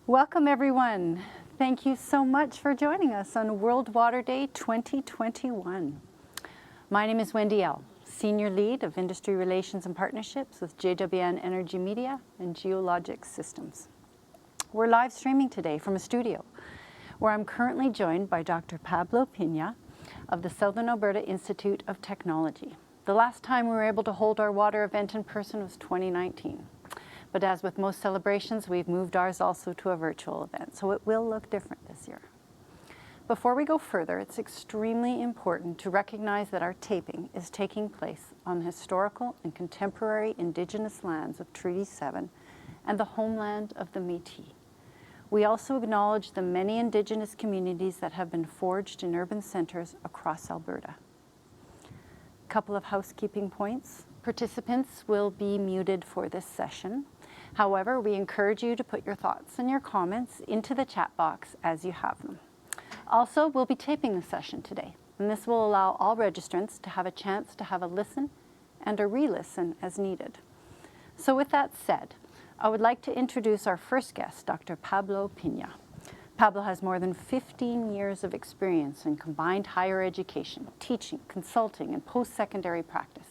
Welcome everyone. Thank you so much for joining us on World Water Day 2021. My name is Wendy L., Senior Lead of Industry Relations and Partnerships with JWN Energy Media and Geologic Systems. We're live streaming today from a studio where I'm currently joined by Dr. Pablo Pina of the Southern Alberta Institute of Technology. The last time we were able to hold our water event in person was 2019. But as with most celebrations, we've moved ours also to a virtual event, so it will look different this year. Before we go further, it's extremely important to recognize that our taping is taking place on the historical and contemporary Indigenous lands of Treaty 7 and the homeland of the Métis. We also acknowledge the many Indigenous communities that have been forged in urban centres across Alberta. A couple of housekeeping points. Participants will be muted for this session. However, we encourage you to put your thoughts and your comments into the chat box as you have them. Also, we'll be taping the session today, and this will allow all registrants to have a chance to have a listen and a re-listen as needed. So with that said, I would like to introduce our first guest, Dr. Pablo Pina. Pablo has more than 15 years of experience in combined higher education, teaching, consulting, and post-secondary practice.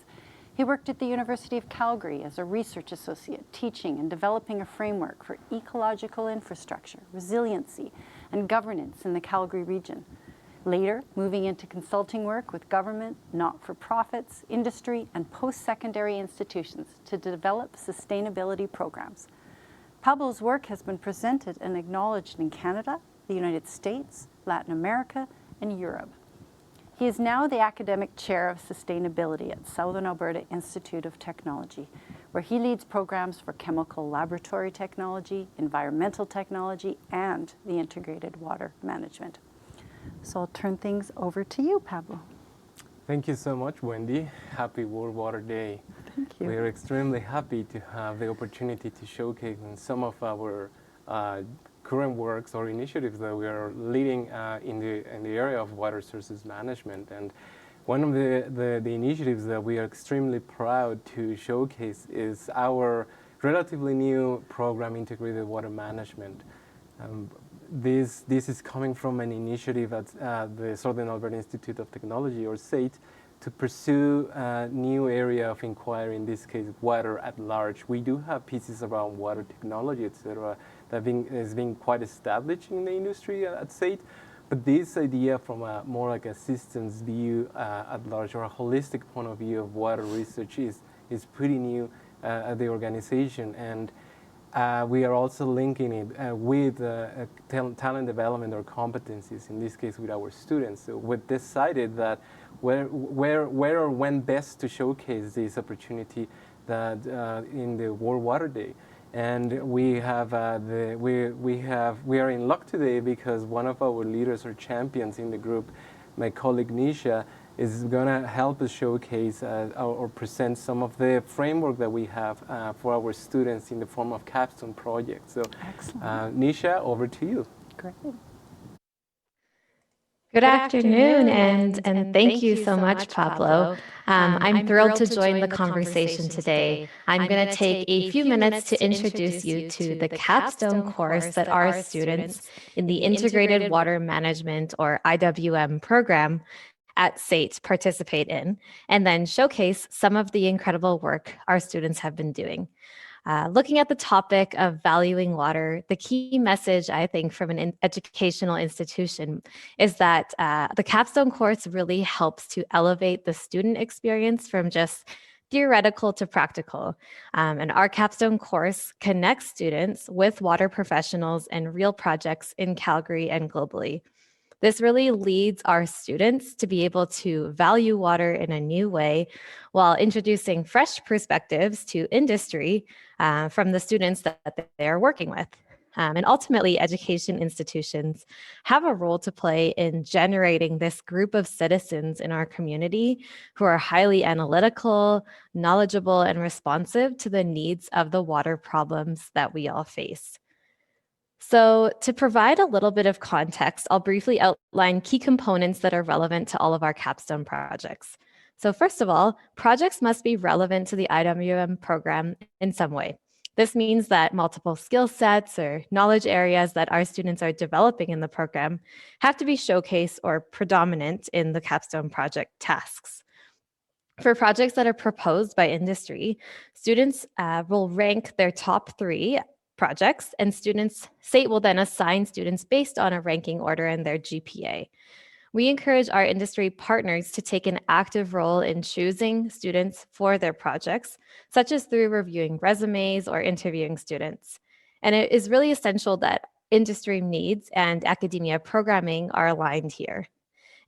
He worked at the University of Calgary as a research associate, teaching and developing a framework for ecological infrastructure, resiliency, and governance in the Calgary region. Later, moving into consulting work with government, not-for-profits, industry, and post-secondary institutions to develop sustainability programs. Pablo's work has been presented and acknowledged in Canada, the United States, Latin America, and Europe. He is now the Academic Chair of Sustainability at Southern Alberta Institute of Technology, where he leads programs for chemical laboratory technology, environmental technology, and the integrated water management. So I'll turn things over to you, Pablo. Thank you so much, Wendy. Happy World Water Day. Thank you. We are extremely happy to have the opportunity to showcase some of our current works or initiatives that we are leading in the area of water sources management. And one of the initiatives that we are extremely proud to showcase is our relatively new program, Integrated Water Management. This is coming from an initiative at the Southern Alberta Institute of Technology, or SAIT, to pursue a new area of inquiry, in this case, water at large. We do have pieces around water technology, etc., that is being quite established in the industry at SAIT, but this idea from a more like a systems view at large, or a holistic point of view of water research is pretty new at the organization. And we are also linking it with talent development or competencies, in this case with our students. So we decided that where or when best to showcase this opportunity that in the World Water Day. And we are in luck today because one of our leaders or champions in the group, my colleague Nisha, is going to help us showcase or present some of the framework that we have for our students in the form of Capstone projects. So, Nisha, over to you. Great. Good afternoon, and thank you so much, Pablo. I'm thrilled to join the conversation today. I'm going to take a few minutes to introduce you to the Capstone course that our students in the Integrated Water Management, or IWM program, at SAIT participate in, and then showcase some of the incredible work our students have been doing. Looking at the topic of valuing water, the key message, I think, from an educational institution is that the Capstone course really helps to elevate the student experience from just theoretical to practical. And our Capstone course connects students with water professionals and real projects in Calgary and globally. This really leads our students to be able to value water in a new way while introducing fresh perspectives to industry from the students that they are working with. And ultimately, education institutions have a role to play in generating this group of citizens in our community who are highly analytical, knowledgeable, and responsive to the needs of the water problems that we all face. So to provide a little bit of context, I'll briefly outline key components that are relevant to all of our Capstone projects. So first of all, projects must be relevant to the IWM program in some way. This means that multiple skill sets or knowledge areas that our students are developing in the program have to be showcased or predominant in the capstone project tasks. For projects that are proposed by industry, students will rank their top 3 projects, and SAIT will then assign students based on a ranking order and their GPA. We encourage our industry partners to take an active role in choosing students for their projects, such as through reviewing resumes or interviewing students. And it is really essential that industry needs and academia programming are aligned here.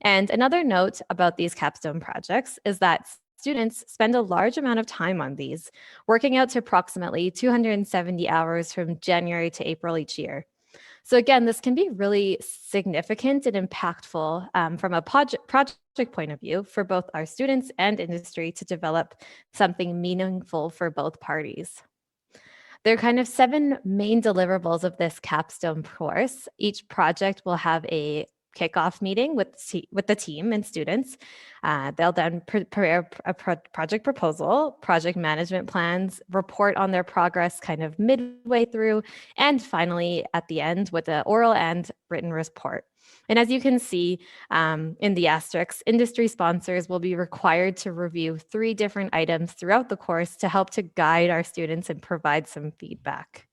And another note about these capstone projects is that students spend a large amount of time on these, working out to approximately 270 hours from January to April each year. So again, this can be really significant and impactful from a project point of view for both our students and industry to develop something meaningful for both parties. There are kind of 7 main deliverables of this capstone course. Each project will have a kickoff meeting with the team and students. They'll then prepare a project proposal, project management plans, report on their progress kind of midway through, and finally at the end with the oral and written report. And as you can see in the asterisks, industry sponsors will be required to review 3 different items throughout the course to help to guide our students and provide some feedback.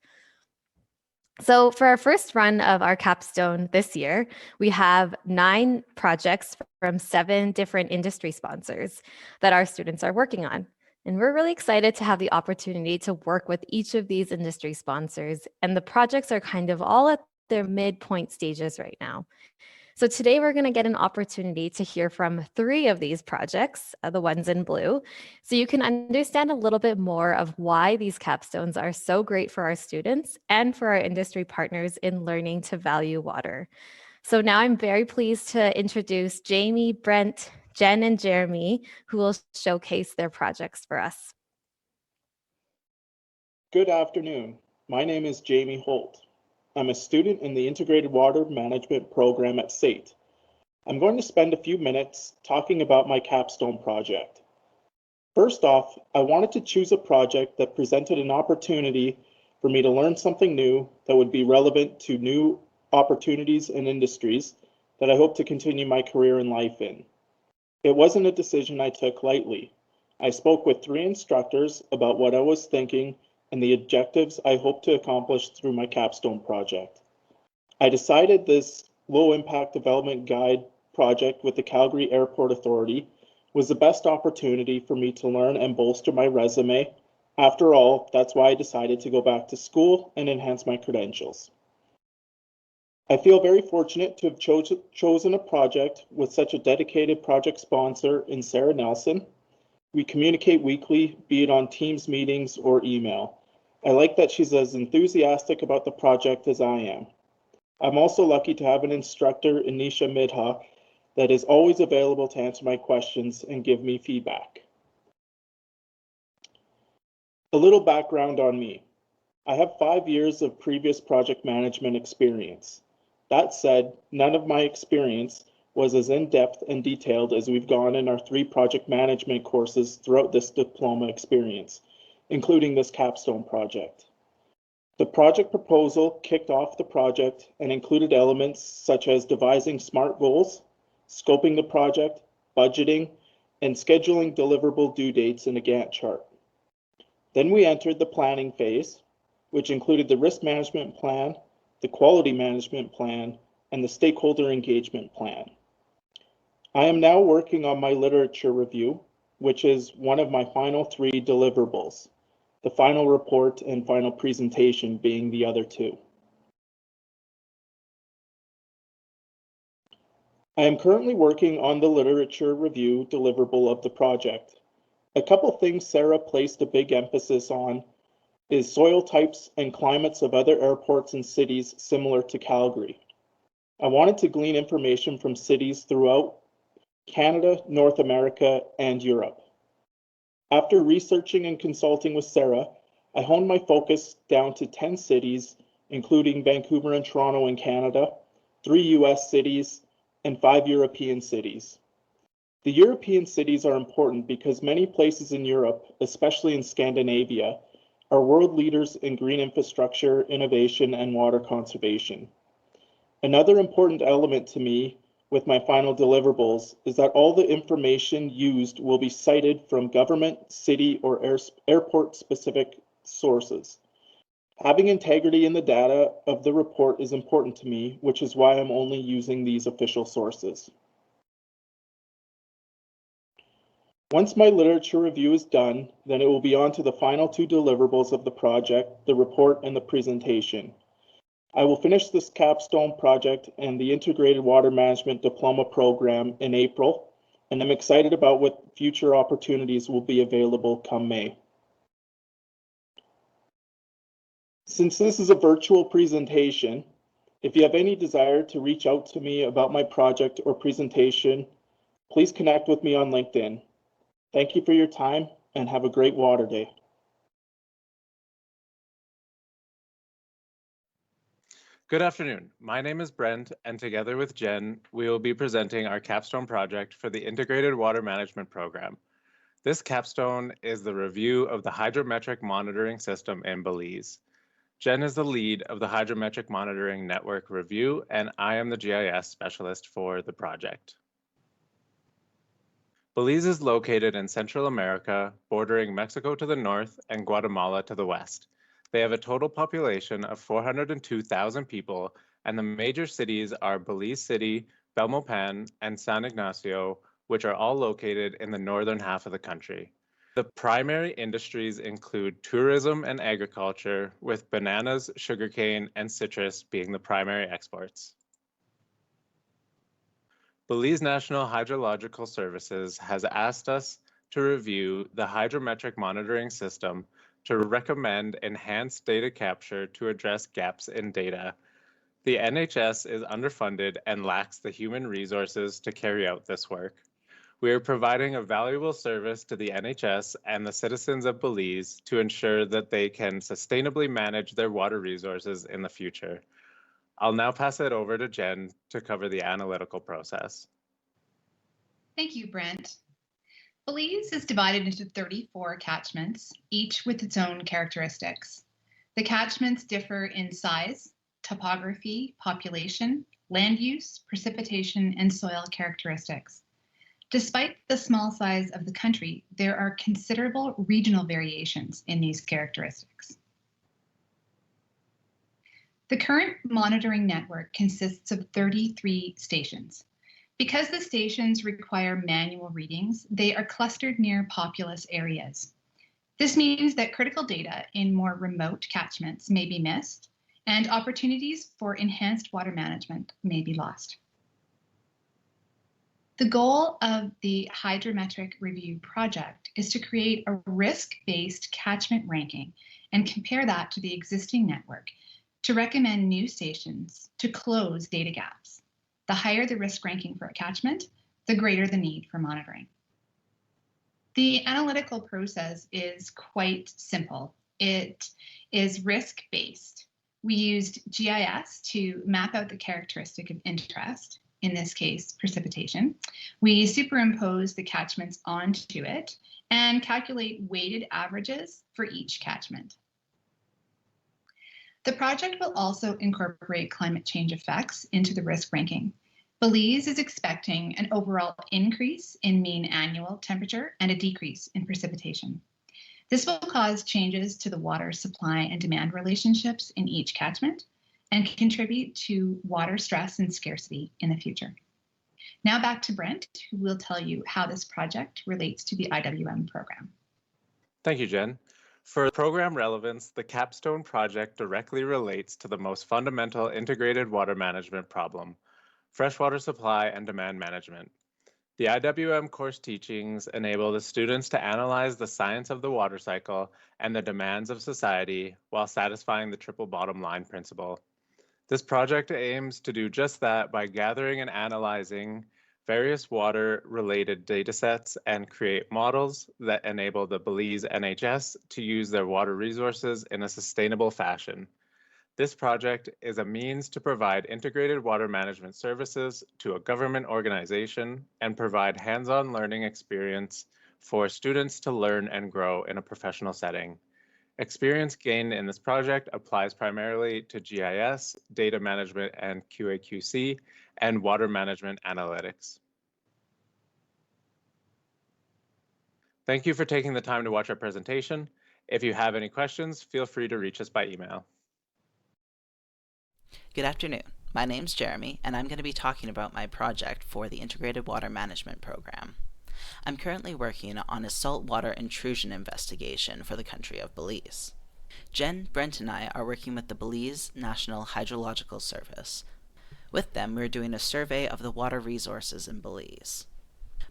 So for our first run of our capstone this year, we have 9 projects from 7 different industry sponsors that our students are working on. And we're really excited to have the opportunity to work with each of these industry sponsors. And the projects are kind of all at their midpoint stages right now. So today we're going to get an opportunity to hear from 3 of these projects, the ones in blue, so you can understand a little bit more of why these capstones are so great for our students and for our industry partners in learning to value water. So now I'm very pleased to introduce Jamie, Brent, Jen, and Jeremy, who will showcase their projects for us. Good afternoon. My name is Jamie Holt. I'm a student in the Integrated Water Management program at SAIT. I'm going to spend a few minutes talking about my capstone project. First off, I wanted to choose a project that presented an opportunity for me to learn something new that would be relevant to new opportunities and industries that I hope to continue my career in life in. It wasn't a decision I took lightly. I spoke with 3 instructors about what I was thinking and the objectives I hope to accomplish through my capstone project. I decided this low impact development guide project with the Calgary Airport Authority was the best opportunity for me to learn and bolster my resume. After all, that's why I decided to go back to school and enhance my credentials. I feel very fortunate to have chosen a project with such a dedicated project sponsor in Sarah Nelson. We communicate weekly, be it on Teams meetings or email. I like that she's as enthusiastic about the project as I am. I'm also lucky to have an instructor, Anisha Midha, that is always available to answer my questions and give me feedback. A little background on me. I have 5 years of previous project management experience. That said, none of my experience was as in-depth and detailed as we've gone in our 3 project management courses throughout this diploma experience, including this capstone project. The project proposal kicked off the project and included elements such as devising SMART goals, scoping the project, budgeting, and scheduling deliverable due dates in a Gantt chart. Then we entered the planning phase, which included the risk management plan, the quality management plan, and the stakeholder engagement plan. I am now working on my literature review, which is one of my final 3 deliverables, the final report and final presentation being the other 2. I am currently working on the literature review deliverable of the project. A couple things Sarah placed a big emphasis on is soil types and climates of other airports and cities similar to Calgary. I wanted to glean information from cities throughout Canada, North America, and Europe. After researching and consulting with Sarah, I honed my focus down to 10 cities, including Vancouver and Toronto in Canada, 3 US cities, and 5 European cities. The European cities are important because many places in Europe, especially in Scandinavia, are world leaders in green infrastructure, innovation, and water conservation. Another important element to me with my final deliverables is that all the information used will be cited from government, city, or airport-specific sources. Having integrity in the data of the report is important to me, which is why I'm only using these official sources. Once my literature review is done, then it will be on to the final two deliverables of the project, the report and the presentation. I will finish this capstone project and the Integrated Water Management Diploma program in April, and I'm excited about what future opportunities will be available come May. Since this is a virtual presentation, if you have any desire to reach out to me about my project or presentation, please connect with me on LinkedIn. Thank you for your time and have a great water day. Good afternoon. My name is Brent, and together with Jen, we will be presenting our capstone project for the Integrated Water Management Program. This capstone is the review of the hydrometric monitoring system in Belize. Jen is the lead of the Hydrometric Monitoring Network review, and I am the GIS specialist for the project. Belize is located in Central America, bordering Mexico to the north and Guatemala to the west. They have a total population of 402,000 people, and the major cities are Belize City, Belmopan, and San Ignacio, which are all located in the northern half of the country. The primary industries include tourism and agriculture, with bananas, sugarcane, and citrus being the primary exports. Belize National Hydrological Services has asked us to review the hydrometric monitoring system to recommend enhanced data capture to address gaps in data. The NHS is underfunded and lacks the human resources to carry out this work. We are providing a valuable service to the NHS and the citizens of Belize to ensure that they can sustainably manage their water resources in the future. I'll now pass it over to Jen to cover the analytical process. Thank you, Brent. Belize is divided into 34 catchments, each with its own characteristics. The catchments differ in size, topography, population, land use, precipitation, and soil characteristics. Despite the small size of the country, there are considerable regional variations in these characteristics. The current monitoring network consists of 33 stations. Because the stations require manual readings, they are clustered near populous areas. This means that critical data in more remote catchments may be missed, and opportunities for enhanced water management may be lost. The goal of the Hydrometric Review Project is to create a risk-based catchment ranking and compare that to the existing network to recommend new stations to close data gaps. The higher the risk ranking for a catchment, the greater the need for monitoring. The analytical process is quite simple. It is risk-based. We used GIS to map out the characteristic of interest, in this case, precipitation. We superimpose the catchments onto it and calculate weighted averages for each catchment. The project will also incorporate climate change effects into the risk ranking. Belize is expecting an overall increase in mean annual temperature and a decrease in precipitation. This will cause changes to the water supply and demand relationships in each catchment and contribute to water stress and scarcity in the future. Now back to Brent, who will tell you how this project relates to the IWM program. Thank you, Jen. For program relevance, the Capstone project directly relates to the most fundamental integrated water management problem, freshwater supply and demand management. The IWM course teachings enable the students to analyze the science of the water cycle and the demands of society while satisfying the triple bottom line principle. This project aims to do just that by gathering and analyzing various water-related datasets and create models that enable the Belize NHS to use their water resources in a sustainable fashion. This project is a means to provide integrated water management services to a government organization and provide hands-on learning experience for students to learn and grow in a professional setting. Experience gained in this project applies primarily to GIS, data management and QA/QC, and water management analytics. Thank you for taking the time to watch our presentation. If you have any questions, feel free to reach us by email. Good afternoon. My name's Jeremy, and I'm going to be talking about my project for the Integrated Water Management Program. I'm currently working on a saltwater intrusion investigation for the country of Belize. Jen, Brent, and I are working with the Belize National Hydrological Service. With them, we're doing a survey of the water resources in Belize.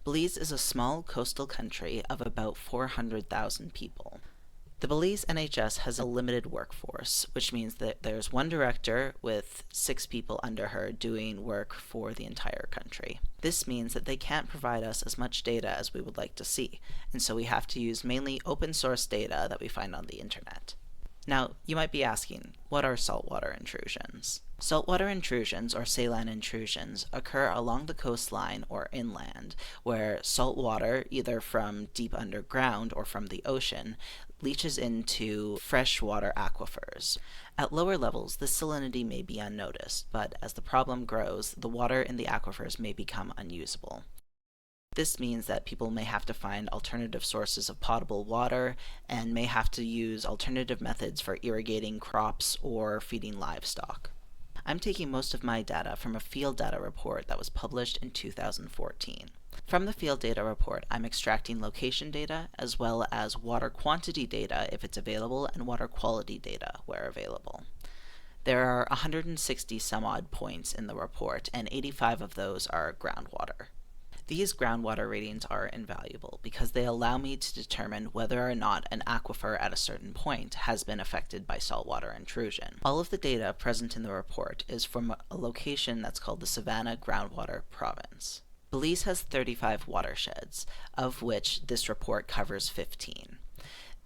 Belize is a small coastal country of about 400,000 people. The Belize NHS has a limited workforce, which means that there's one director with 6 people under her doing work for the entire country. This means that they can't provide us as much data as we would like to see, and so we have to use mainly open source data that we find on the internet. Now, you might be asking, what are saltwater intrusions? Saltwater intrusions, or saline intrusions, occur along the coastline or inland, where salt water, either from deep underground or from the ocean, leaches into freshwater aquifers. At lower levels, this salinity may be unnoticed, but as the problem grows, the water in the aquifers may become unusable. This means that people may have to find alternative sources of potable water and may have to use alternative methods for irrigating crops or feeding livestock. I'm taking most of my data from a field data report that was published in 2014. From the field data report, I'm extracting location data as well as water quantity data if it's available and water quality data where available. There are 160 some odd points in the report, and 85 of those are groundwater. These groundwater readings are invaluable because they allow me to determine whether or not an aquifer at a certain point has been affected by saltwater intrusion. All of the data present in the report is from a location that's called the Savannah Groundwater Province. Belize has 35 watersheds, of which this report covers 15.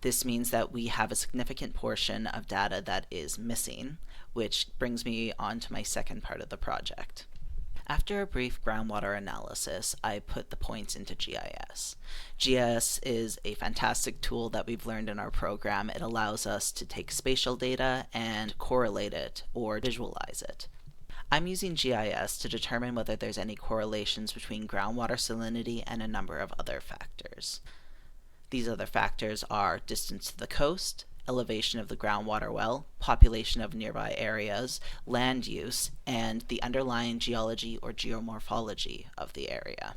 This means that we have a significant portion of data that is missing, which brings me on to my second part of the project. After a brief groundwater analysis, I put the points into GIS. GIS is a fantastic tool that we've learned in our program. It allows us to take spatial data and correlate it or visualize it. I'm using GIS to determine whether there's any correlations between groundwater salinity and a number of other factors. These other factors are distance to the coast, elevation of the groundwater well, population of nearby areas, land use, and the underlying geology or geomorphology of the area.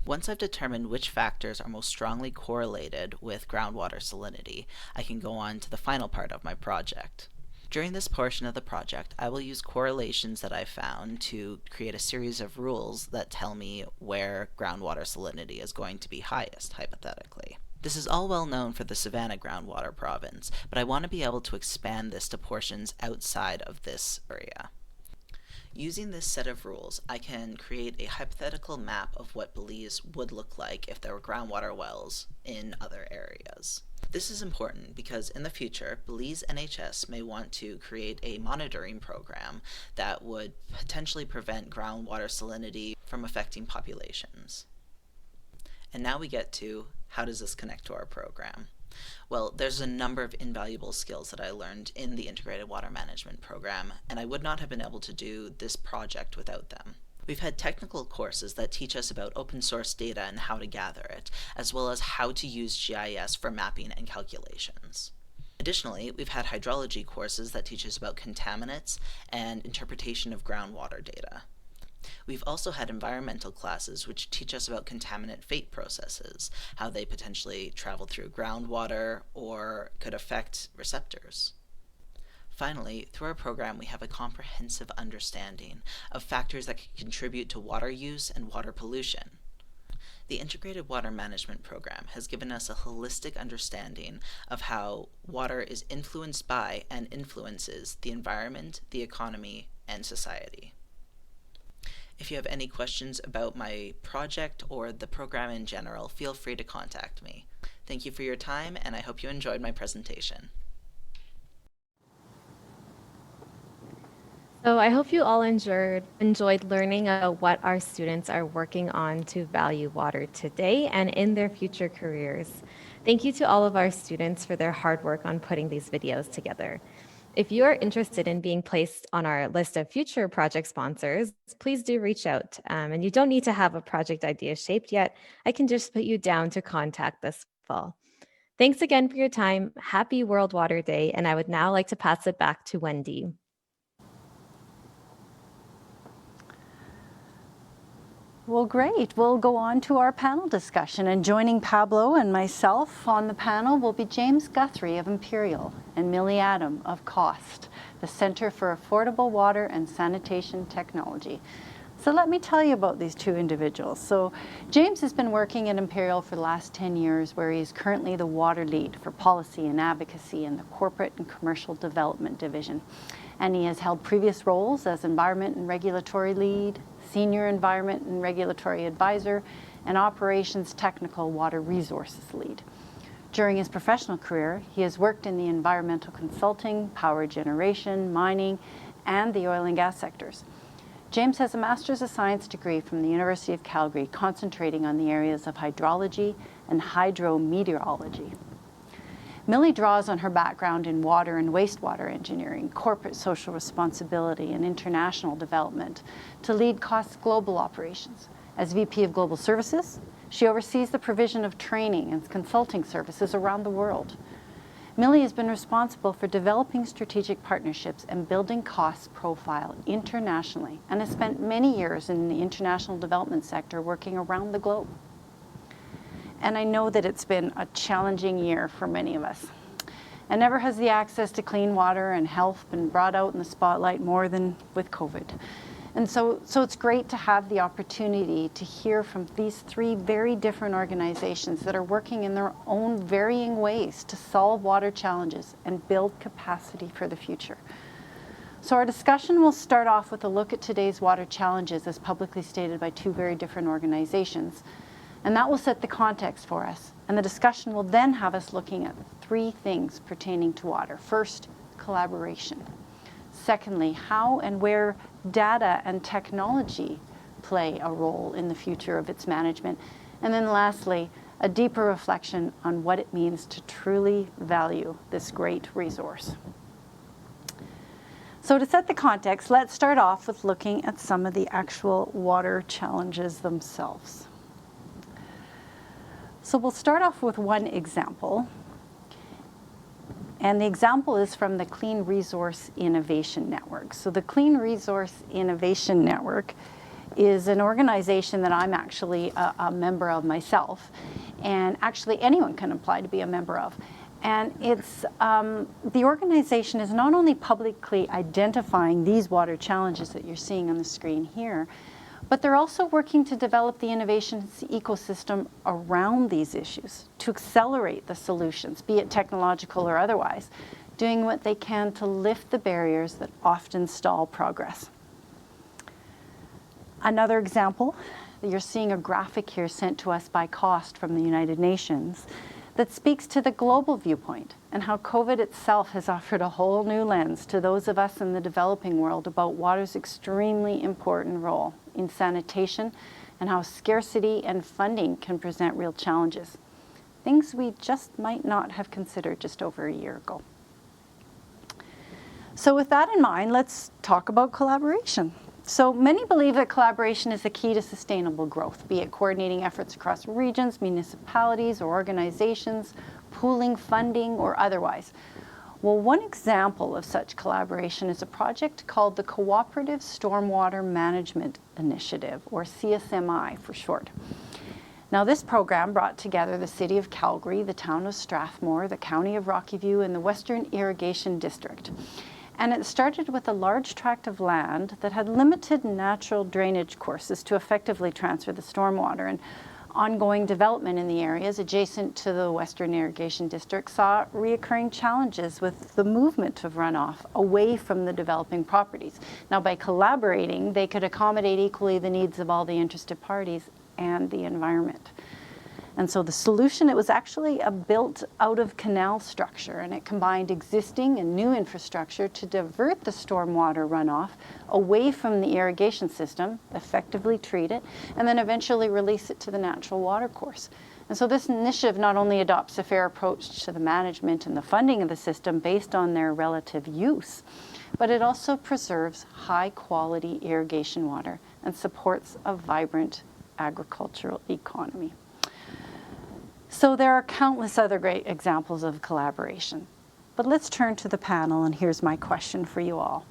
Once I've determined which factors are most strongly correlated with groundwater salinity, I can go on to the final part of my project. During this portion of the project, I will use correlations that I found to create a series of rules that tell me where groundwater salinity is going to be highest, hypothetically. This is all well known for the Savannah Groundwater Province, but I want to be able to expand this to portions outside of this area. Using this set of rules, I can create a hypothetical map of what Belize would look like if there were groundwater wells in other areas. This is important because in the future, Belize NHS may want to create a monitoring program that would potentially prevent groundwater salinity from affecting populations. And now we get to, how does this connect to our program? Well, there's a number of invaluable skills that I learned in the Integrated Water Management Program, and I would not have been able to do this project without them. We've had technical courses that teach us about open source data and how to gather it, as well as how to use GIS for mapping and calculations. Additionally, we've had hydrology courses that teach us about contaminants and interpretation of groundwater data. We've also had environmental classes which teach us about contaminant fate processes, how they potentially travel through groundwater or could affect receptors. Finally, through our program, we have a comprehensive understanding of factors that can contribute to water use and water pollution. The Integrated Water Management Program has given us a holistic understanding of how water is influenced by and influences the environment, the economy, and society. If you have any questions about my project or the program in general, feel free to contact me. Thank you for your time, and I hope you enjoyed my presentation. So I hope you all enjoyed learning about what our students are working on to value water today and in their future careers. Thank you to all of our students for their hard work on putting these videos together. If you are interested in being placed on our list of future project sponsors, please do reach out. And you don't need to have a project idea shaped yet. I can just put you down to contact this fall. Thanks again for your time. Happy World Water Day. And I would now like to pass it back to Wendy. Well, great. We'll go on to our panel discussion, and joining Pablo and myself on the panel will be James Guthrie of Imperial and Millie Adam of COST, the Center for Affordable Water and Sanitation Technology. So let me tell you about these two individuals. So James has been working at Imperial for the last 10 years, where he is currently the water lead for policy and advocacy in the Corporate and Commercial Development Division. And he has held previous roles as Environment and Regulatory Lead, Senior Environment and Regulatory Advisor, and Operations Technical Water Resources Lead. During his professional career, he has worked in the environmental consulting, power generation, mining, and the oil and gas sectors. James has a Master's of Science degree from the University of Calgary, concentrating on the areas of hydrology and hydrometeorology. Millie draws on her background in water and wastewater engineering, corporate social responsibility, and international development to lead COST's global operations. As VP of Global Services, she oversees the provision of training and consulting services around the world. Millie has been responsible for developing strategic partnerships and building COST's profile internationally, and has spent many years in the international development sector working around the globe. And I know that it's been a challenging year for many of us. And never has the access to clean water and health been brought out in the spotlight more than with COVID. And so it's great to have the opportunity to hear from these three very different organizations that are working in their own varying ways to solve water challenges and build capacity for the future. So our discussion will start off with a look at today's water challenges as publicly stated by two very different organizations. And that will set the context for us. And the discussion will then have us looking at three things pertaining to water. First, collaboration. Secondly, how and where data and technology play a role in the future of its management. And then lastly, a deeper reflection on what it means to truly value this great resource. So to set the context, let's start off with looking at some of the actual water challenges themselves. So we'll start off with one example. And the example is from the Clean Resource Innovation Network. So the Clean Resource Innovation Network is an organization that I'm actually a member of myself. And actually anyone can apply to be a member of. And it's, the organization is not only publicly identifying these water challenges that you're seeing on the screen here, but they're also working to develop the innovations ecosystem around these issues to accelerate the solutions, be it technological or otherwise, doing what they can to lift the barriers that often stall progress. Another example, you're seeing a graphic here sent to us by COST from the United Nations that speaks to the global viewpoint and how COVID itself has offered a whole new lens to those of us in the developing world about water's extremely important role in sanitation and how scarcity and funding can present real challenges, things we just might not have considered just over a year ago. So with that in mind, let's talk about collaboration. So many believe that collaboration is the key to sustainable growth, be it coordinating efforts across regions, municipalities, or organizations, pooling funding, or otherwise. Well, one example of such collaboration is a project called the Cooperative Stormwater Management Initiative, or CSMI for short. Now, this program brought together the City of Calgary, the Town of Strathmore, the County of Rocky View, and the Western Irrigation District. And it started with a large tract of land that had limited natural drainage courses to effectively transfer the stormwater. And ongoing development in the areas adjacent to the Western Irrigation District saw reoccurring challenges with the movement of runoff away from the developing properties. Now, by collaborating, they could accommodate equally the needs of all the interested parties and the environment. And so the solution, it was actually a built out of canal structure, and it combined existing and new infrastructure to divert the stormwater runoff away from the irrigation system, effectively treat it, and then eventually release it to the natural water course. And so this initiative not only adopts a fair approach to the management and the funding of the system based on their relative use, but it also preserves high-quality irrigation water and supports a vibrant agricultural economy. So there are countless other great examples of collaboration. But let's turn to the panel, and here's my question for you all.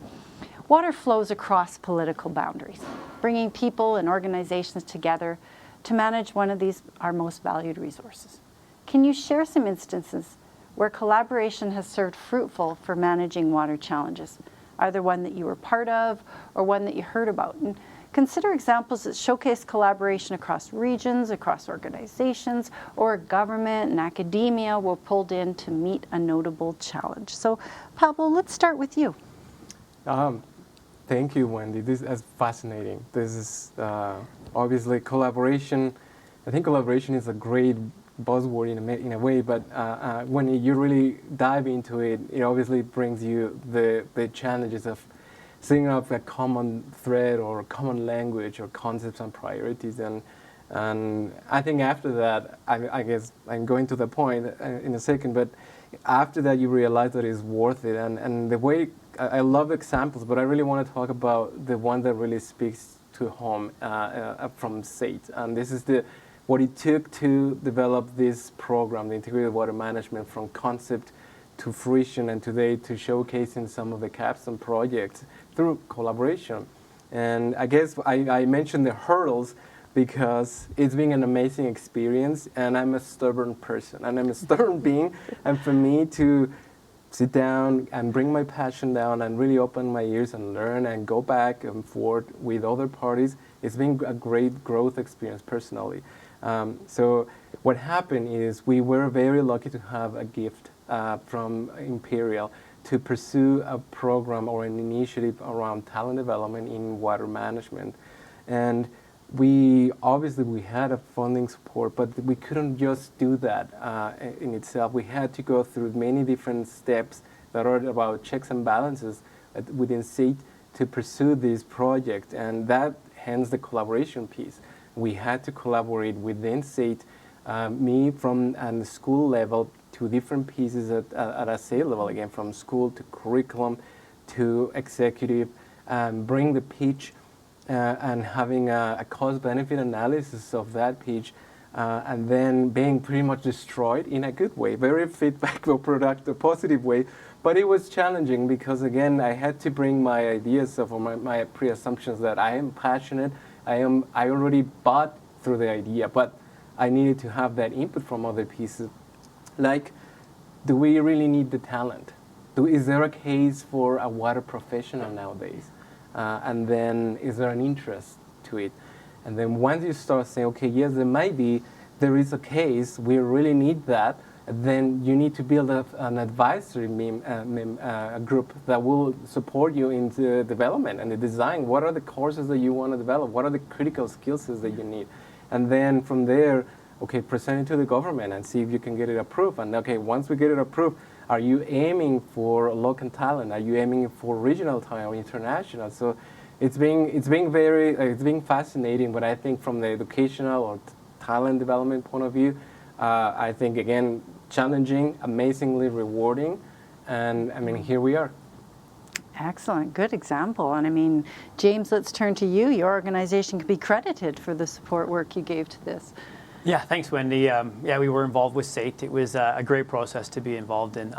Water flows across political boundaries, bringing people and organizations together to manage one of these, our most valued resources. Can you share some instances where collaboration has served fruitful for managing water challenges, either one that you were part of or one that you heard about? And consider examples that showcase collaboration across regions, across organizations, or government and academia were pulled in to meet a notable challenge. So, Pablo, let's start with you. Thank you, Wendy. This is fascinating. This is obviously collaboration. I think collaboration is a great buzzword in a way, but when you really dive into it, it obviously brings you the challenges of setting up a common thread or common language or concepts and priorities. And I think after that, I guess I'm going to the point in a second, but after that you realize that it's worth it. And the way, I love examples, but I really want to talk about the one that really speaks to home from SAIT. And this is what it took to develop this program, the Integrated Water Management, from concept to fruition, and today to showcasing some of the Capstone projects through collaboration. And I guess I mentioned the hurdles because it's been an amazing experience, and I'm a stubborn person, and I'm a stubborn being, and for me to sit down and bring my passion down and really open my ears and learn and go back and forth with other parties, it's been a great growth experience personally. So what happened is we were very lucky to have a gift from Imperial to pursue a program or an initiative around talent development in water management. And we had a funding support, but we couldn't just do that in itself. We had to go through many different steps that are about checks and balances within SAIT to pursue this project, and that hence the collaboration piece. We had to collaborate within SAIT, me from the school level to different pieces at a SAIT level, again, from school to curriculum to executive, bring the pitch and having a cost-benefit analysis of that pitch, and then being pretty much destroyed in a good way, very feedback or productive, positive way. But it was challenging because, again, I had to bring my ideas or my pre-assumptions that I am passionate, I already bought through the idea, but I needed to have that input from other pieces. Like, do we really need the talent? Is there a case for a water professional nowadays? And then is there an interest to it? And then once you start saying, okay, yes, there is a case, we really need that, then you need to build an advisory group that will support you in the development and the design. What are the courses that you want to develop? What are the critical skills that you need? And then from there, okay, present it to the government and see if you can get it approved. And okay, once we get it approved, are you aiming for local talent? Are you aiming for regional talent or international? So it's been fascinating, but I think from the educational or talent development point of view, I think, again, challenging, amazingly rewarding, and I mean, here we are. Excellent, good example. And I mean, James, let's turn to you. Your organization can be credited for the support work you gave to this. Yeah, thanks, Wendy. Yeah, we were involved with SAIT. It was a great process to be involved in.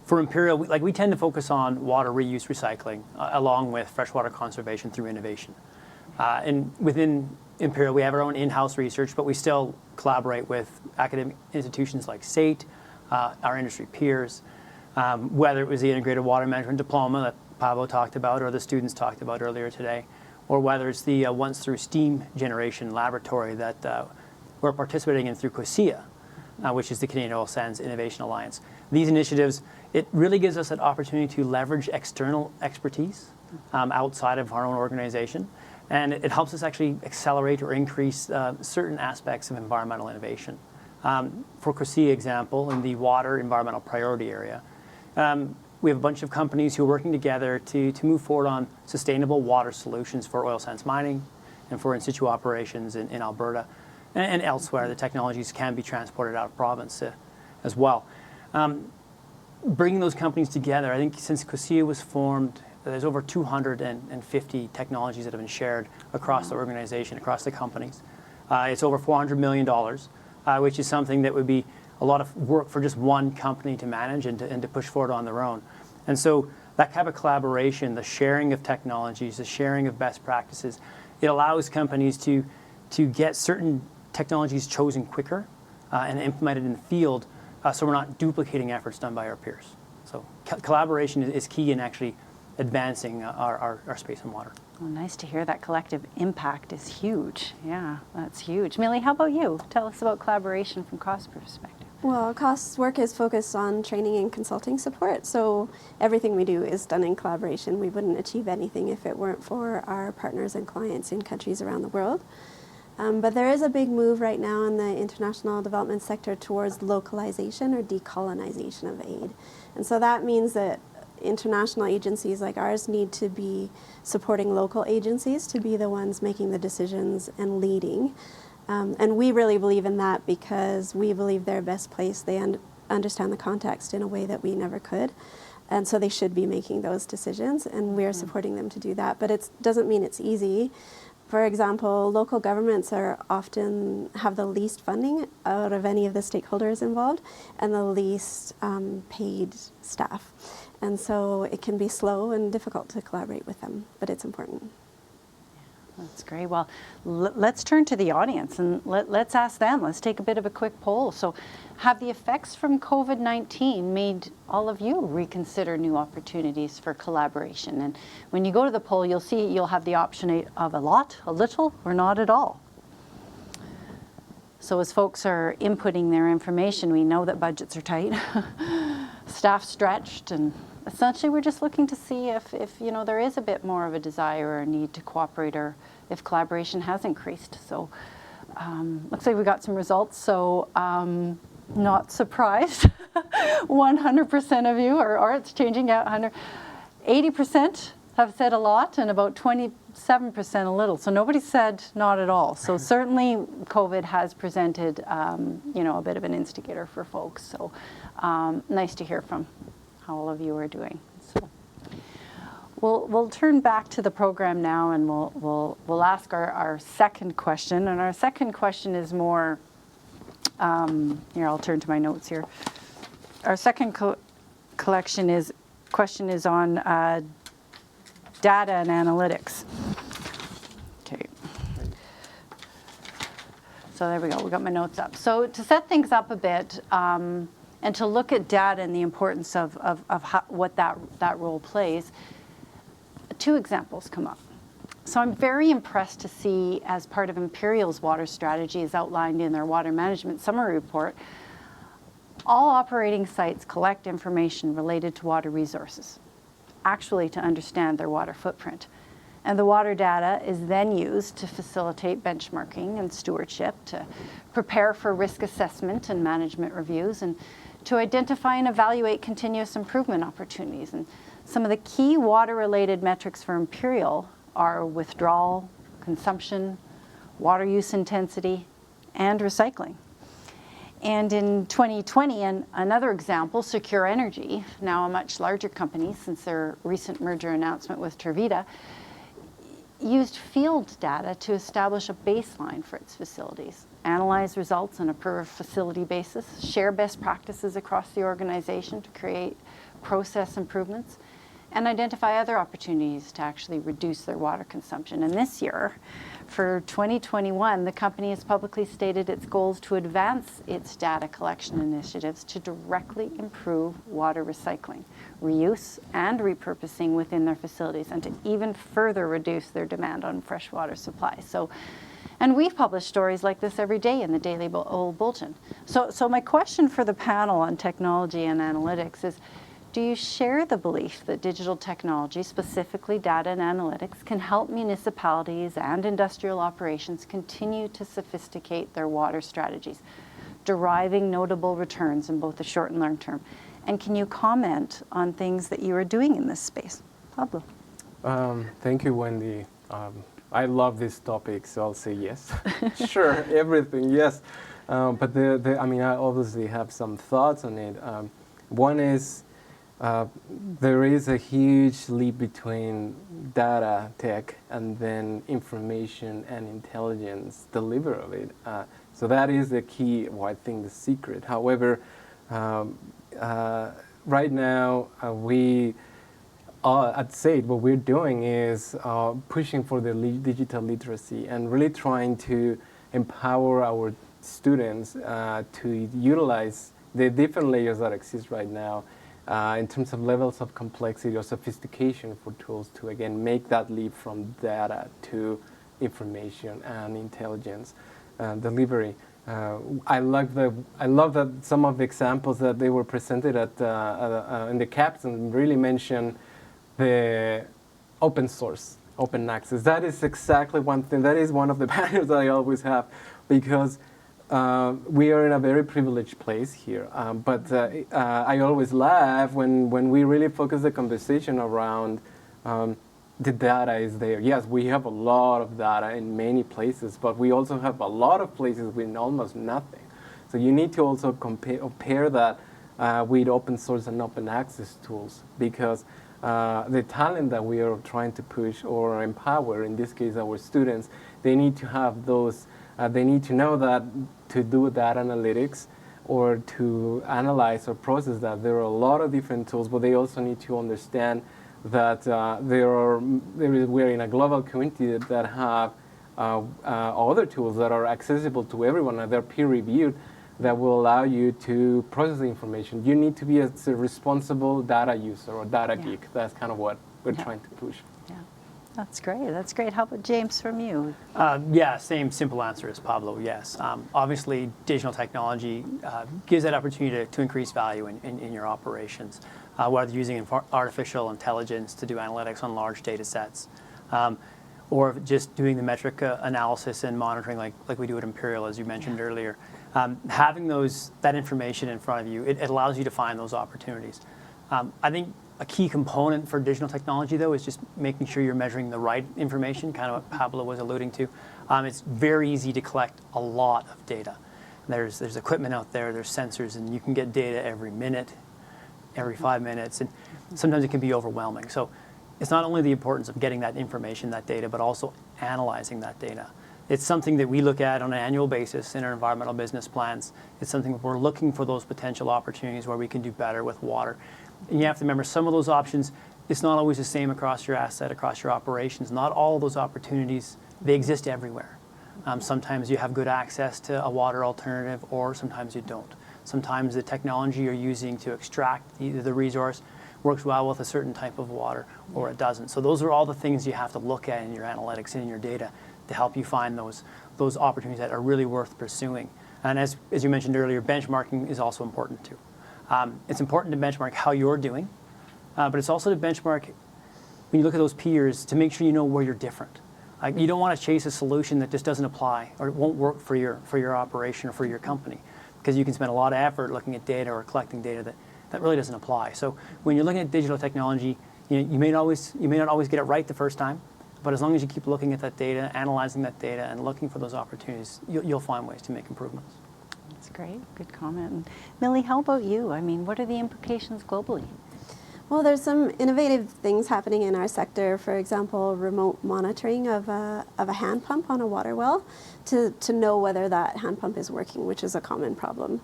For Imperial, we tend to focus on water reuse recycling, along with freshwater conservation through innovation. And within Imperial, we have our own in-house research, but we still collaborate with academic institutions like SAIT, our industry peers, whether it was the Integrated Water Management Diploma that Pablo talked about or the students talked about earlier today, or whether it's the once through steam generation laboratory that we're participating in through COSIA, which is the Canadian Oil Sands Innovation Alliance. These initiatives, it really gives us an opportunity to leverage external expertise outside of our own organization. And it helps us actually accelerate or increase certain aspects of environmental innovation. For COSIA example, in the water environmental priority area, we have a bunch of companies who are working together to move forward on sustainable water solutions for oil sands mining and for in situ operations in Alberta. and elsewhere, the technologies can be transported out of province as well. Bringing those companies together, I think since COSIA was formed, there's over 250 technologies that have been shared across the organization, across the companies. It's over $400 million, which is something that would be a lot of work for just one company to manage and to push forward on their own. And so that type of collaboration, the sharing of technologies, the sharing of best practices, it allows companies to get certain technologies chosen quicker and implemented in the field, so we're not duplicating efforts done by our peers. So collaboration is key in actually advancing our space and water. Well, nice to hear that collective impact is huge. Yeah, that's huge. Millie, how about you? Tell us about collaboration from cost perspective. Well, COS's work is focused on training and consulting support, so everything we do is done in collaboration. We wouldn't achieve anything if it weren't for our partners and clients in countries around the world. But there is a big move right now in the international development sector towards localization or decolonization of aid. And so that means that international agencies like ours need to be supporting local agencies to be the ones making the decisions and leading. And we really believe in that because we believe they're best placed. They understand the context in a way that we never could. And so they should be making those decisions, and we're supporting them to do that. But it doesn't mean it's easy. For example, local governments often have the least funding out of any of the stakeholders involved and the least paid staff. And so it can be slow and difficult to collaborate with them, but it's important. That's great. Well, let's turn to the audience and let's ask them. Let's take a bit of a quick poll. So have the effects from COVID-19 made all of you reconsider new opportunities for collaboration? And when you go to the poll, you'll see you'll have the option of a lot, a little, or not at all. So as folks are inputting their information, we know that budgets are tight, staff stretched, and essentially we're just looking to see if you know, there is a bit more of a desire or a need to cooperate, or if collaboration has increased. So looks like we got some results. So not surprised, 100% of you, or it's changing out 80% have said a lot, and about 27% a little. So nobody said not at all. So certainly COVID has presented, you know, a bit of an instigator for folks. So nice to hear from how all of you are doing. So we'll turn back to the program now, and we'll ask our second question. And our second question is more, here, I'll turn to my notes here. Our second question is on data and analytics. Okay. So there we go, we got my notes up. So to set things up a bit, and to look at data and the importance of what that role plays, two examples come up. So I'm very impressed to see, as part of Imperial's water strategy as outlined in their water management summary report, all operating sites collect information related to water resources, actually to understand their water footprint. And the water data is then used to facilitate benchmarking and stewardship, to prepare for risk assessment and management reviews, and to identify and evaluate continuous improvement opportunities. And some of the key water-related metrics for Imperial are withdrawal, consumption, water use intensity, and recycling. And in 2020, and another example, Secure Energy, now a much larger company since their recent merger announcement with Tervita, used field data to establish a baseline for its facilities, analyze results on a per facility basis, share best practices across the organization to create process improvements, and identify other opportunities to actually reduce their water consumption. And this year, for 2021, the company has publicly stated its goals to advance its data collection initiatives to directly improve water recycling, reuse, and repurposing within their facilities, and to even further reduce their demand on freshwater supply. So, and we've published stories like this every day in the Daily Old Bulletin. So my question for the panel on technology and analytics is, do you share the belief that digital technology, specifically data and analytics, can help municipalities and industrial operations continue to sophisticate their water strategies, deriving notable returns in both the short and long term? And can you comment on things that you are doing in this space? Pablo. Thank you, Wendy. I love this topic, so I'll say yes. Sure, everything, yes. But I mean, I obviously have some thoughts on it. One is there is a huge leap between data tech and then information and intelligence delivery of it. So that is the key, well, I think the secret. However, right now we at SAIT, what we're doing is pushing for the digital literacy and really trying to empower our students to utilize the different layers that exist right now in terms of levels of complexity or sophistication for tools to, again, make that leap from data to information and intelligence delivery. I love that some of the examples that they were presented in the Capstone really mention the open source, open access. That is exactly one thing. That is one of the barriers that I always have, because we are in a very privileged place here. But I always laugh when we really focus the conversation around the data is there. Yes, we have a lot of data in many places, but we also have a lot of places with almost nothing. So you need to also compare that with open source and open access tools, because the talent that we are trying to push or empower, in this case our students, they need to have those, they need to know that to do data analytics or to analyze or process that, there are a lot of different tools, but they also need to understand that we're in a global community that have other tools that are accessible to everyone, and they're peer-reviewed, that will allow you to process the information. You need to be a responsible data user or data geek. That's kind of what we're trying to push. Yeah, that's great. That's great. How about James, from you? Yeah, same simple answer as Pablo, yes. Obviously, digital technology gives that opportunity to increase value in your operations, whether using artificial intelligence to do analytics on large data sets, or just doing the metric analysis and monitoring like we do at Imperial, as you mentioned earlier. Having that information in front of you, it allows you to find those opportunities. I think a key component for digital technology, though, is just making sure you're measuring the right information, kind of what Pablo was alluding to. It's very easy to collect a lot of data. There's equipment out there, there's sensors, and you can get data every minute, every 5 minutes, and sometimes it can be overwhelming. So it's not only the importance of getting that information, that data, but also analyzing that data. It's something that we look at on an annual basis in our environmental business plans. It's something that we're looking for those potential opportunities where we can do better with water. And you have to remember, some of those options, it's not always the same across your asset, across your operations. Not all of those opportunities, they exist everywhere. Sometimes you have good access to a water alternative, or sometimes you don't. Sometimes the technology you're using to extract the resource works well with a certain type of water, or it doesn't. So those are all the things you have to look at in your analytics and in your data to help you find those opportunities that are really worth pursuing. And as you mentioned earlier, benchmarking is also important too. It's important to benchmark how you're doing, but it's also to benchmark, when you look at those peers, to make sure you know where you're different. You don't want to chase a solution that just doesn't apply or it won't work for your operation or for your company, because you can spend a lot of effort looking at data or collecting data that really doesn't apply. So when you're looking at digital technology, you may not always get it right the first time, but as long as you keep looking at that data, analyzing that data, and looking for those opportunities, you'll find ways to make improvements. That's great. Good comment. And Millie, how about you? I mean, what are the implications globally? Well, there's some innovative things happening in our sector. For example, remote monitoring of a hand pump on a water well to know whether that hand pump is working, which is a common problem.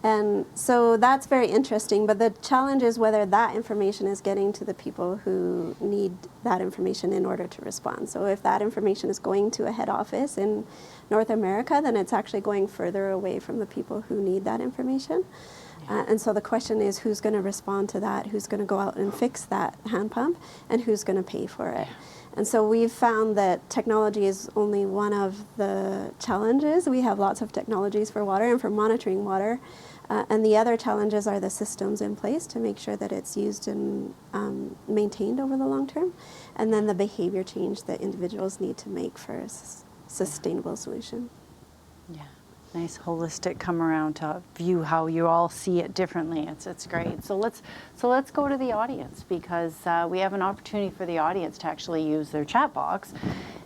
And so that's very interesting, but the challenge is whether that information is getting to the people who need that information in order to respond. So if that information is going to a head office in North America, then it's actually going further away from the people who need that information. And so the question is, who's going to respond to that? Who's going to go out and fix that hand pump? And who's going to pay for it? And so we've found that technology is only one of the challenges. We have lots of technologies for water and for monitoring water. And the other challenges are the systems in place to make sure that it's used and maintained over the long term. And then the behavior change that individuals need to make for a sustainable solution. Yeah. Nice holistic come around to view how you all see it differently. It's great. So let's go to the audience, because we have an opportunity for the audience to actually use their chat box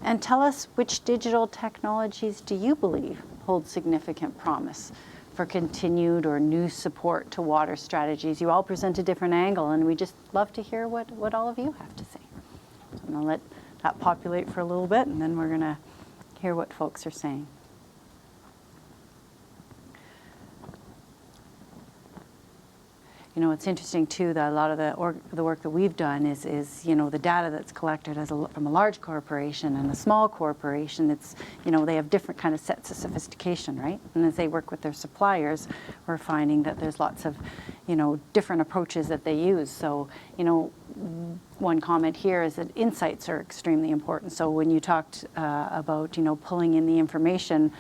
And tell us, which digital technologies do you believe hold significant promise for continued or new support to water strategies? You all present a different angle, and we just love to hear what all of you have to say. I'm going to let that populate for a little bit, and then we're going to hear what folks are saying. You know, it's interesting too that a lot of the work that we've done is you know, the data that's collected from a large corporation and a small corporation. It's, you know, they have different kind of sets of sophistication, right? And as they work with their suppliers, we're finding that there's lots of, you know, different approaches that they use. So, you know, one comment here is that insights are extremely important. So when you talked about, you know, pulling in the information,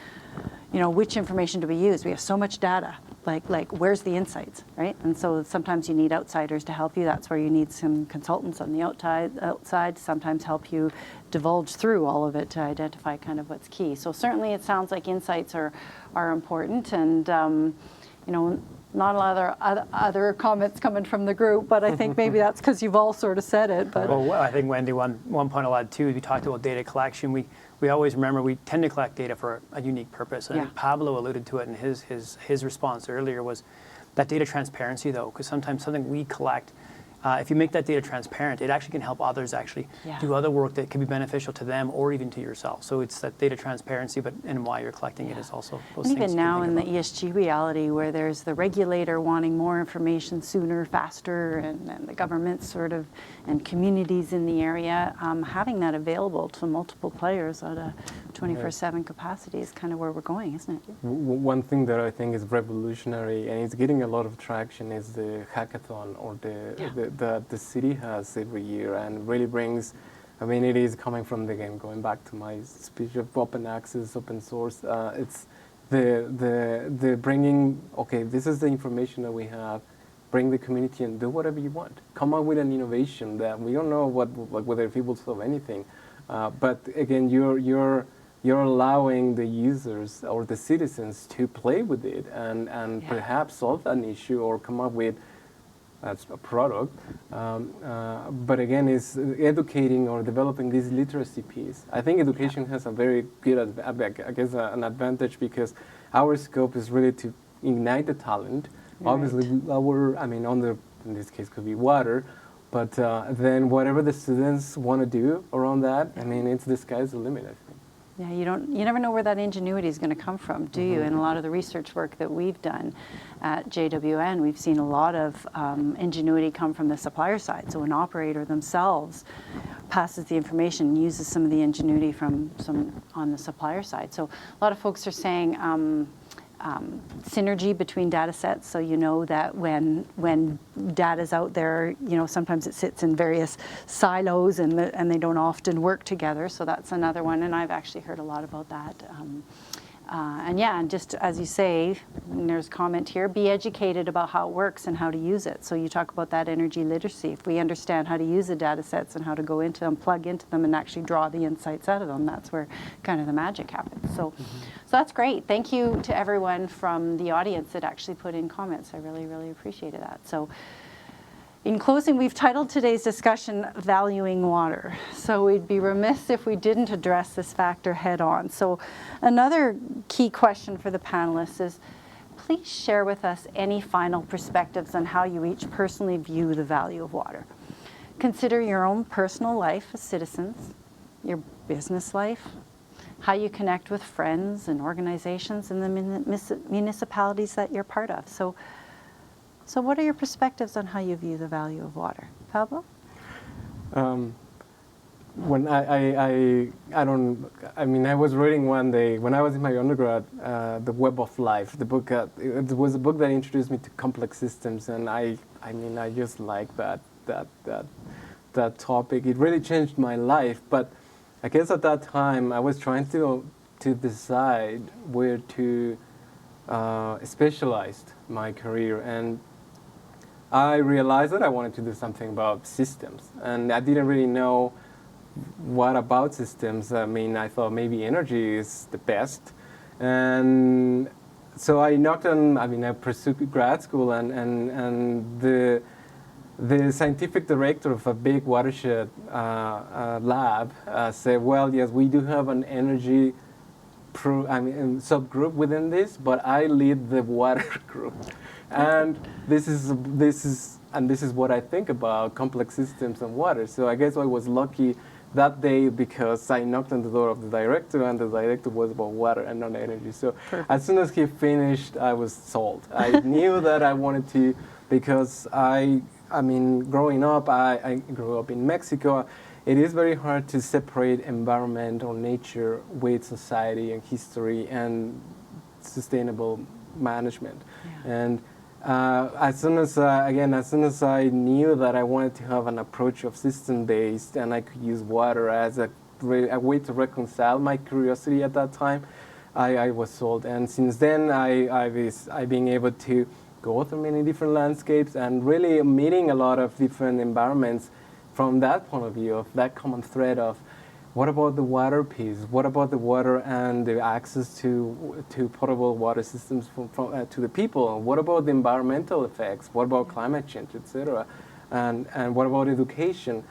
you know, which information do we use? We have so much data. Like where's the insights, right? And so sometimes you need outsiders to help you. That's where you need some consultants on the outside sometimes help you divulge through all of it to identify kind of what's key. So certainly it sounds like insights are important, and you know, not a lot of other comments coming from the group, but I think maybe that's because you've all sort of said it. But well, I think, Wendy, one point I'll add too, we talked about data collection. We always remember we tend to collect data for a unique purpose. And I think Pablo alluded to it in his response earlier, was that data transparency though, because sometimes something we collect, if you make that data transparent, it actually can help others actually do other work that can be beneficial to them or even to yourself. So it's that data transparency, and why you're collecting it is also those and things. even now in the ESG reality, where there's the regulator wanting more information sooner, faster, and the government sort of, and communities in the area, having that available to multiple players at a 24/7 capacity is kind of where we're going, isn't it? One thing that I think is revolutionary and it's getting a lot of traction is the hackathon, or that the city has every year, and really brings, I mean, it is coming from, again, going back to my speech of open access, open source. It's the bringing, okay, this is the information that we have, bring the community and do whatever you want. Come up with an innovation that we don't know whether it will solve anything. But again, you're allowing the users or the citizens to play with it and perhaps solve an issue or come up with a product. But again, is educating or developing this literacy piece. I think education has a very good, I guess, an advantage, because our scope is really to ignite the talent. Obviously, in this case, could be water, but then whatever the students want to do around that, I mean, it's the sky's the limit, I think. Yeah, you never know where that ingenuity is going to come from, do you? And a lot of the research work that we've done at JWN, we've seen a lot of ingenuity come from the supplier side. So an operator themselves passes the information and uses some of the ingenuity from some on the supplier side. So a lot of folks are saying synergy between data sets, so you know that when data's out there, you know, sometimes it sits in various silos and they don't often work together, so that's another one, and I've actually heard a lot about that. And just as you say, and there's a comment here, be educated about how it works and how to use it. So you talk about that energy literacy. If we understand how to use the data sets and how to go into them, plug into them, and actually draw the insights out of them, that's where kind of the magic happens. So, so that's great. Thank you to everyone from the audience that actually put in comments. I really, really appreciated that. So, in closing, we've titled today's discussion Valuing Water. So we'd be remiss if we didn't address this factor head on. So another key question for the panelists is, please share with us any final perspectives on how you each personally view the value of water. Consider your own personal life as citizens, your business life, how you connect with friends and organizations in the municipalities that you're part of. So what are your perspectives on how you view the value of water? Pablo? When I was reading one day, when I was in my undergrad, The Web of Life, the book, it was a book that introduced me to complex systems, and I just like that topic. It really changed my life, but I guess at that time I was trying to decide where to specialize my career, and I realized that I wanted to do something about systems, and I didn't really know what about systems. I mean, I thought maybe energy is the best, and so I knocked on. I mean, I pursued grad school, and the scientific director of a big watershed lab said, well, yes, we do have an energy subgroup within this, but I lead the water group. And this is what I think about complex systems and water. So I guess I was lucky that day because I knocked on the door of the director, and the director was about water and not energy. So Perfect. As soon as he finished, I was sold. I knew that I wanted to, because I mean, growing up, I grew up in Mexico. It is very hard to separate environment or nature with society and history and sustainable management. Yeah. And as soon as I knew that I wanted to have an approach of system-based, and I could use water as a way to reconcile my curiosity at that time, I was sold. And since then, I've been able to go through many different landscapes and really meeting a lot of different environments from that point of view, of that common thread of what about the water piece? What about the water and the access to potable water systems to the people? What about the environmental effects? What about climate change, etc.? And what about education?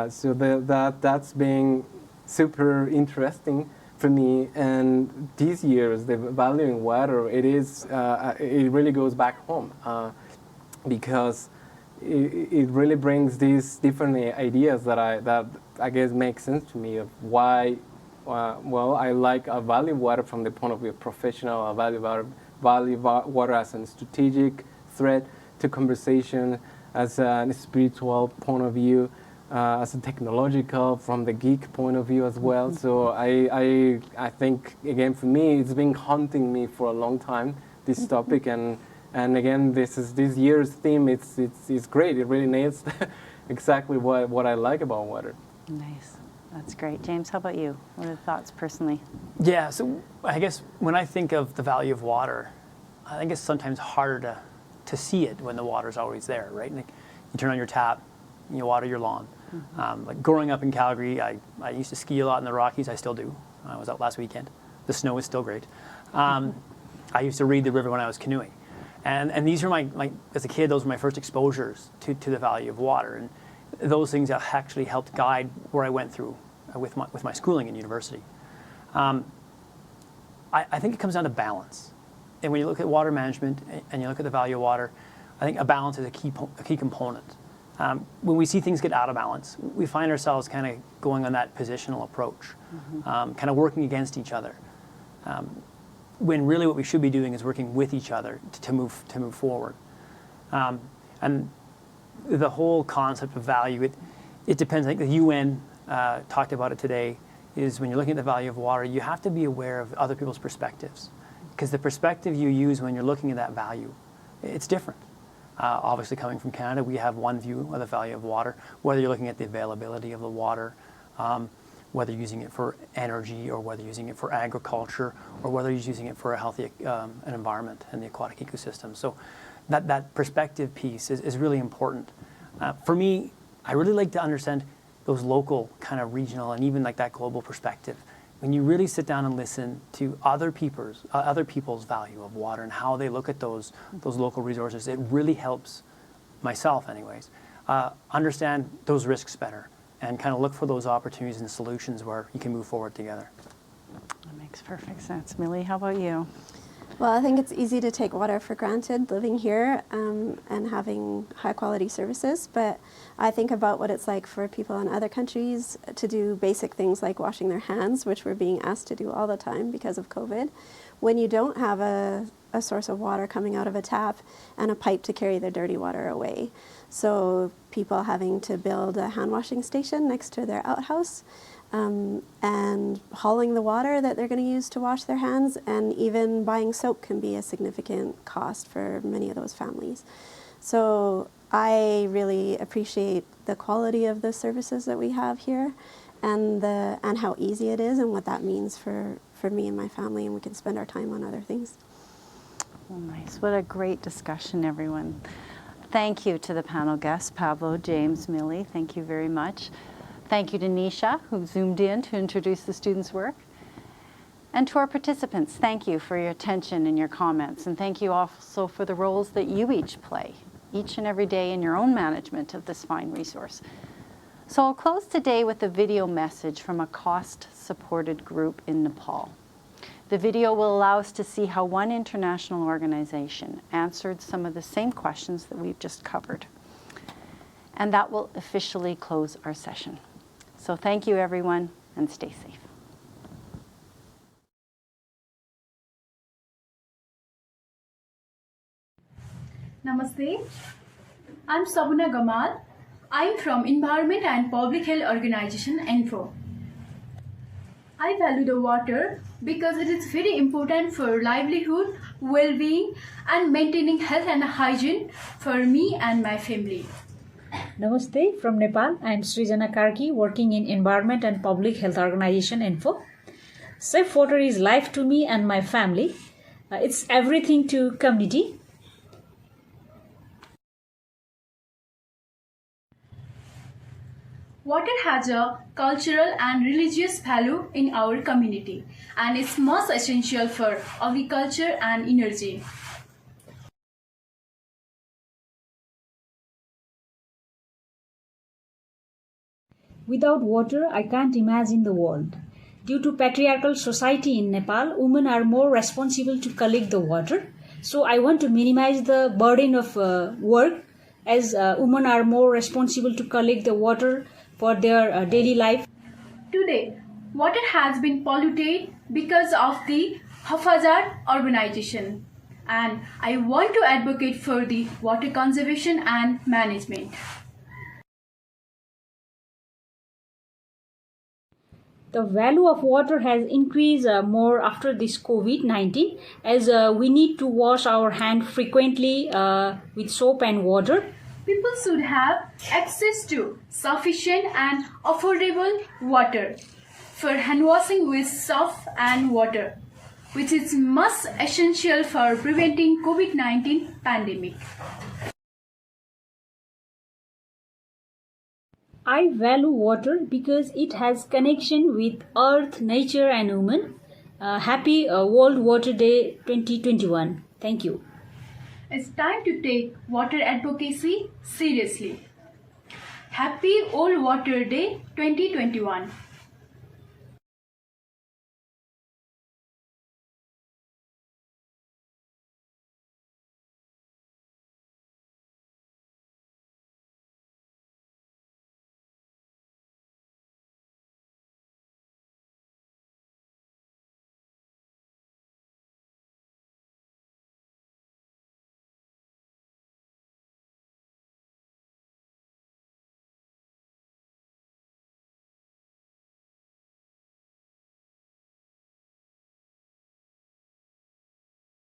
So that's been super interesting for me. And these years, the valuing water, it really goes back home because it really brings these different ideas that I guess make sense to me of why, I value water from the point of view of professional. I value water as a strategic threat to conversation, as a spiritual point of view, as a technological, from the geek point of view as well. So I think, again, for me, it's been haunting me for a long time, this topic, and again, this year's theme. It's great. It really nails exactly what I like about water. Nice. That's great. James, how about you? What are the thoughts personally? Yeah, so I guess when I think of the value of water, I think it's sometimes harder to see it when the water's always there, right? Like you turn on your tap, you water your lawn. Mm-hmm. Like growing up in Calgary, I used to ski a lot in the Rockies. I still do. I was out last weekend. The snow is still great. I used to read the river when I was canoeing. And these are my as a kid, those were my first exposures to the value of water. And those things have actually helped guide where I went through with my schooling in university. I think it comes down to balance. And when you look at water management and you look at the value of water, I think a balance is a key component. When we see things get out of balance, we find ourselves kind of going on that positional approach, kind of working against each other. When really what we should be doing is working with each other to move forward. And the whole concept of value, it depends. I think the UN talked about it today, is when you're looking at the value of water, you have to be aware of other people's perspectives. Because the perspective you use when you're looking at that value, it's different. Obviously coming from Canada, we have one view of the value of water, whether you're looking at the availability of the water, whether you're using it for energy, or whether you're using it for agriculture, or whether you're using it for a healthy an environment and the aquatic ecosystem. So that perspective piece is really important. For me, I really like to understand those local, kind of regional, and even like that global perspective. When you really sit down and listen to other people's value of water and how they look at those local resources, it really helps myself anyways, understand those risks better and kind of look for those opportunities and solutions where you can move forward together. That makes perfect sense. Millie, how about you? Well, I think it's easy to take water for granted living here and having high quality services, but I think about what it's like for people in other countries to do basic things like washing their hands, which we're being asked to do all the time because of COVID, when you don't have a source of water coming out of a tap and a pipe to carry the dirty water away. So people having to build a hand washing station next to their outhouse, and hauling the water that they're going to use to wash their hands, and even buying soap can be a significant cost for many of those families. So I really appreciate the quality of the services that we have here, and how easy it is, and what that means for me and my family, and we can spend our time on other things. Well, nice. What a great discussion, everyone. Thank you to the panel guests, Pablo, James, Millie. Thank you very much. Thank you to Nisha, who zoomed in to introduce the students' work. And to our participants, thank you for your attention and your comments. And thank you also for the roles that you each play, each and every day in your own management of this fine resource. So I'll close today with a video message from a cost-supported group in Nepal. The video will allow us to see how one international organization answered some of the same questions that we've just covered. And that will officially close our session. So thank you, everyone, and stay safe. Namaste. I'm Sabuna Gamal. I'm from Environment and Public Health Organization, ENFO. I value the water because it is very important for livelihood, well-being, and maintaining health and hygiene for me and my family. Namaste from Nepal. I am Srijana Karki, working in Environment and Public Health Organization, ENFO. Safe water is life to me and my family. It's everything to community. Water has a cultural and religious value in our community, and it's most essential for agriculture and energy. Without water, I can't imagine the world. Due to patriarchal society in Nepal, women are more responsible to collect the water. So I want to minimize the burden of work, as women are more responsible to collect the water for their daily life. Today, water has been polluted because of the haphazard urbanization, and I want to advocate for the water conservation and management. The value of water has increased more after this COVID-19, as we need to wash our hands frequently with soap and water. People should have access to sufficient and affordable water for hand washing with soap and water, which is most essential for preventing COVID-19 pandemic. I value water because it has connection with earth, nature and women. Happy World Water Day 2021. Thank you. It's time to take water advocacy seriously. Happy World Water Day 2021.